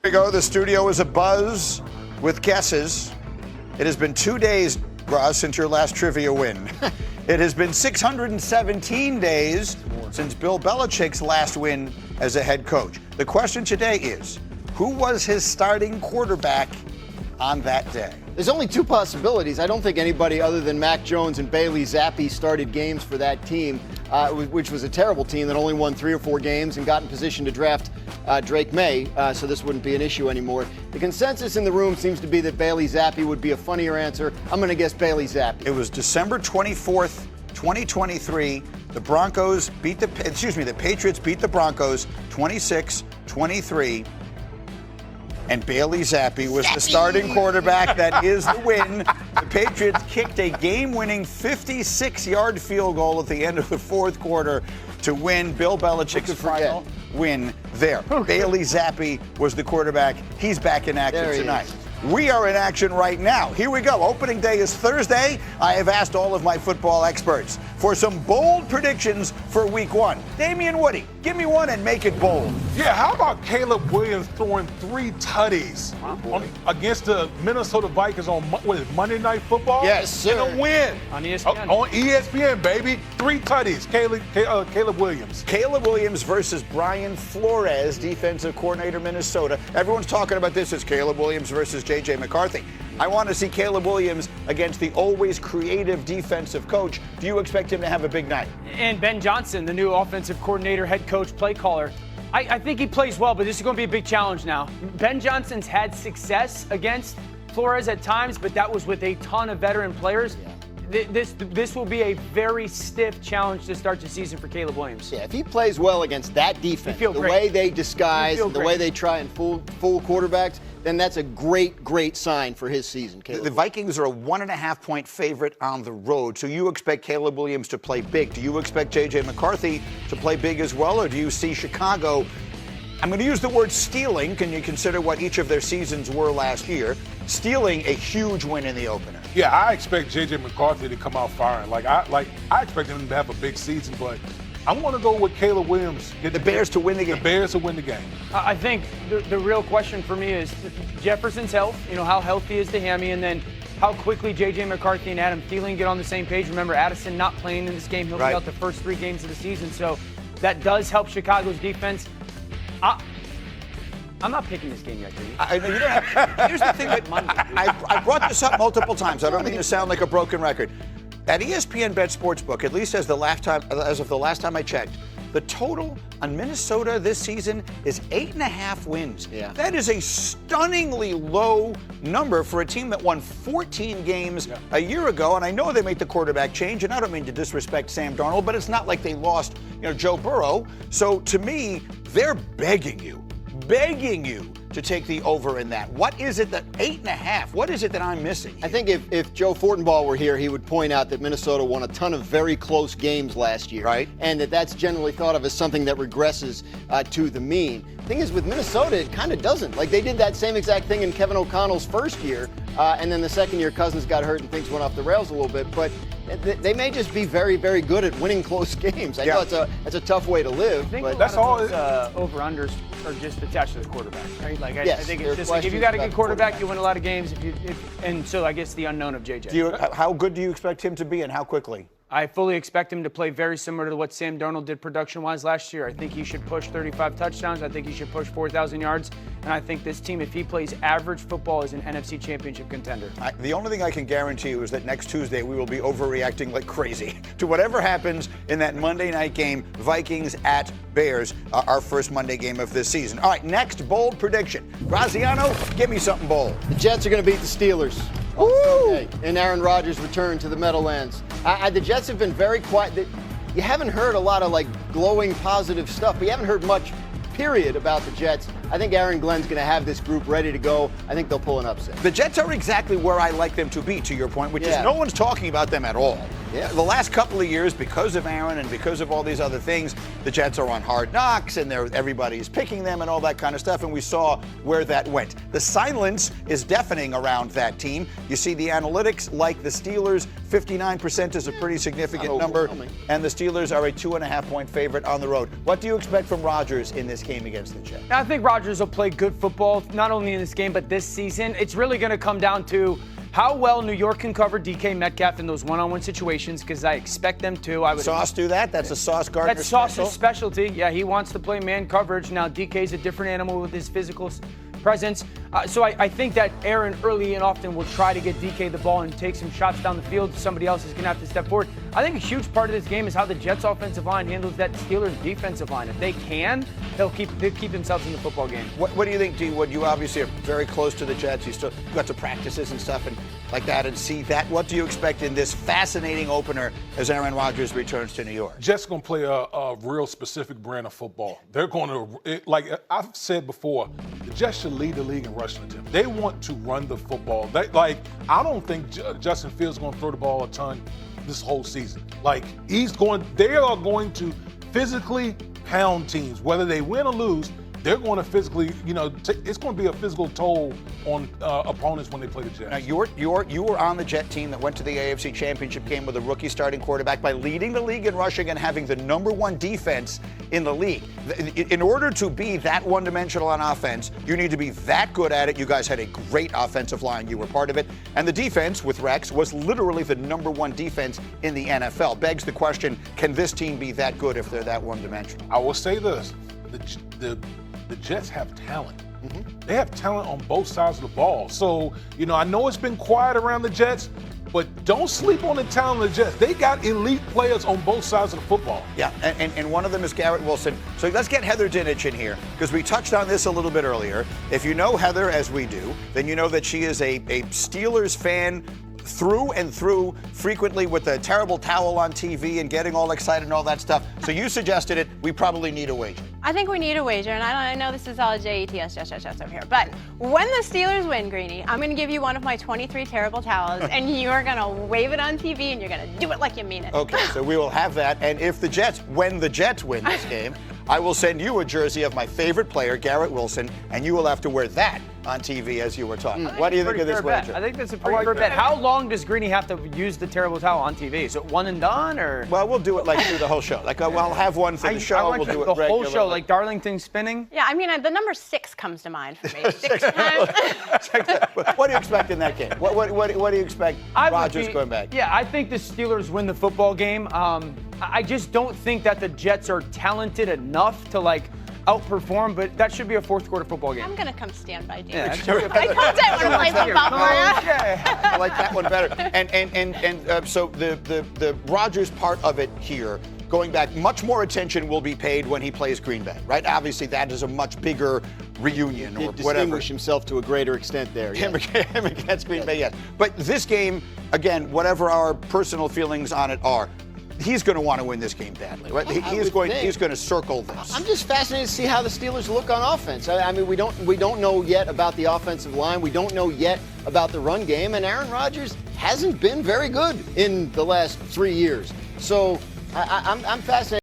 Here we go. The studio is abuzz with guesses. It has been 2 days, Ross, since your last trivia win. It has been 617 days since Bill Belichick's last win as a head coach. The question today is, who was his starting quarterback on that day? There's only two possibilities. I don't think anybody other than Mac Jones and Bailey Zappi started games for that team, which was a terrible team that only won 3 or 4 games and got in position to draft Drake May, so this wouldn't be an issue anymore. The consensus in the room seems to be that Bailey Zappi would be a funnier answer. I'm going to guess Bailey Zappi. It was December 24th, 2023. The Patriots beat the Broncos 26-23. And Bailey Zappi was the starting quarterback. That is the win. The Patriots kicked a game-winning 56-yard field goal at the end of the fourth quarter to win Bill Belichick's final win there. Bailey Zappi was the quarterback. He's back in action tonight. We are in action right now. Here we go. Opening day is Thursday. I have asked all of my football experts for some bold predictions for week 1. Damian Woody, give me one and make it bold. Yeah, how about Caleb Williams throwing 3 tutties against the Minnesota Vikings on Monday Night Football? Yes, sir. And a win. On ESPN. On ESPN, baby. 3 tutties. Caleb Williams. Caleb Williams versus Brian Flores, defensive coordinator, Minnesota. Everyone's talking about this as Caleb Williams versus J.J. McCarthy. I want to see Caleb Williams against the always creative defensive coach. Do you expect him to have a big night? And Ben Johnson, the new offensive coordinator, head coach, play caller. I think he plays well, but this is going to be a big challenge now. Ben Johnson's had success against Flores at times, but that was with a ton of veteran players. This will be a very stiff challenge to start the season for Caleb Williams. Yeah, if he plays well against that defense, the way they disguise, the way they try and fool quarterbacks, then that's a great sign for his season, Caleb. The Vikings are a 1.5-point favorite on the road, so you expect Caleb Williams to play big. Do you expect J.J. McCarthy to play big as well, or do you see Chicago, I'm going to use the word stealing, can you consider what each of their seasons were last year, stealing a huge win in the opener? Yeah, I expect J.J. McCarthy to come out firing. I expect him to have a big season, but I'm going to go with Caleb Williams. Get the Bears to win the game. The Bears to win the game. I think the real question for me is Jefferson's health, how healthy is the hammy, and then how quickly J.J. McCarthy and Adam Thielen get on the same page. Remember, Addison not playing in this game. He'll be out the first 3 games of the season, so that does help Chicago's defense. I'm not picking this game yet, dude. Here's the thing that I brought this up multiple times. I don't mean to sound like a broken record. At ESPN Bet Sportsbook, at least as of the last time I checked, the total on Minnesota this season is 8.5 wins. Yeah. That is a stunningly low number for a team that won 14 games a year ago. And I know they made the quarterback change, and I don't mean to disrespect Sam Darnold, but it's not like they lost, Joe Burrow. So to me, they're begging you to take the over in that. What is it that 8.5? What is it that I'm missing? I think if Joe Fortenbaugh were here, he would point out that Minnesota won a ton of very close games last year. Right. And that's generally thought of as something that regresses to the mean. The thing is, with Minnesota, it kind of doesn't. Like, they did that same exact thing in Kevin O'Connell's first year, and then the second year, Cousins got hurt and things went off the rails a little bit. But they may just be very, very good at winning close games. I know it's a tough way to live. But that's all. Over-unders are just attached to the quarterback, right? I think it's just like if you questions got a about good quarterback, you win a lot of games. And so I guess the unknown of JJ. How good do you expect him to be, and how quickly? I fully expect him to play very similar to what Sam Darnold did production-wise last year. I think he should push 35 touchdowns. I think he should push 4,000 yards. And I think this team, if he plays average football, is an NFC Championship contender. The only thing I can guarantee you is that next Tuesday we will be overreacting like crazy to whatever happens in that Monday night game, Vikings at Bears, our first Monday game of this season. All right, next bold prediction. Graziano, give me something bold. The Jets are going to beat the Steelers. Okay. And Aaron Rodgers returned to the Meadowlands. The Jets have been very quiet. You haven't heard a lot of glowing positive stuff, but you haven't heard much, period, about the Jets. I think Aaron Glenn's going to have this group ready to go. I think they'll pull an upset. The Jets are exactly where I like them to be, to your point, which is no one's talking about them at all. Yeah. The last couple of years, because of Aaron and because of all these other things, the Jets are on Hard Knocks and everybody's picking them and all that kind of stuff, and we saw where that went. The silence is deafening around that team. You see the analytics like the Steelers, 59% is a pretty significant number, and the Steelers are a 2.5-point favorite on the road. What do you expect from Rodgers in this game against the Jets? I think Rodgers will play good football, not only in this game, but this season. It's really going to come down to how well New York can cover DK Metcalf in those one-on-one situations, because I expect them to. Sauce do that? That's a Sauce Gardner That's special? Sauce's specialty. Yeah, he wants to play man coverage. Now, DK's a different animal with his physical presence. So I think that Aaron early and often will try to get DK the ball and take some shots down the field. Somebody else is going to have to step forward. I think a huge part of this game is how the Jets offensive line handles that Steelers defensive line. If they can, they'll keep themselves in the football game. What do you think, D? You obviously are very close to the Jets. You still got to practices and stuff and like that and see that. What do you expect in this fascinating opener as Aaron Rodgers returns to New York? Jets going to play a real specific brand of football. They're going to, like I've said before, the Jets should lead the league in rushing attempts. They want to run the football. I don't think Justin Fields is going to throw the ball a ton this whole season. They are going to physically pound teams, whether they win or lose. They're going to physically, it's going to be a physical toll on opponents when they play the Jets. Now, you were on the Jet team that went to the AFC Championship game with a rookie starting quarterback by leading the league in rushing and having the #1 defense in the league. In order to be that one-dimensional on offense, you need to be that good at it. You guys had a great offensive line. You were part of it. And the defense with Rex was literally the #1 defense in the NFL. Begs the question, can this team be that good if they're that one-dimensional? I will say this. The Jets have talent. They have talent on both sides of the ball. So, I know it's been quiet around the Jets, but don't sleep on the talent of the Jets. They got elite players on both sides of the football. Yeah, and one of them is Garrett Wilson. So let's get Heather Dinich in here, because we touched on this a little bit earlier. If you know Heather, as we do, then you know that she is a Steelers fan through and through, frequently with a terrible towel on TV and getting all excited and all that stuff. So you suggested it. We probably need a wager. I think we need a wager, and I know this is all JETS, just over here. But when the Steelers win, Greeny, I'm going to give you one of my 23 terrible towels, and you're going to wave it on TV, and you're going to do it like you mean it. Okay, so we will have that. And if when the Jets win this game, I will send you a jersey of my favorite player, Garrett Wilson, and you will have to wear that on TV as you were talking. What do you think of this wager? I think that's a pretty fair bet. How long does Greeny have to use the terrible towel on TV? Is it one and done, or? Well, we'll do it through the whole show. I'll have one for the show. We'll do it the regular. whole show, like Darlington spinning. Yeah, I mean, the number 6 comes to mind for me. 6 times. What do you expect in that game? What do you expect Rodgers going back? Yeah, I think the Steelers win the football game. I just don't think that the Jets are talented enough to outperform, but that should be a fourth quarter football game. I'm going to come stand by you. Yeah, I told you I want to play football for you. I like that one better. And so the Rodgers part of it here, going back, much more attention will be paid when he plays Green Bay, right? Obviously, that is a much bigger reunion or whatever. Distinguish himself to a greater extent there. Him against Green Bay, yes. But this game, again, whatever our personal feelings on it are, he's going to want to win this game badly, right? He's going to circle this. I'm just fascinated to see how the Steelers look on offense. I mean, we don't know yet about the offensive line. We don't know yet about the run game, and Aaron Rodgers hasn't been very good in the last 3 years. So I'm fascinated.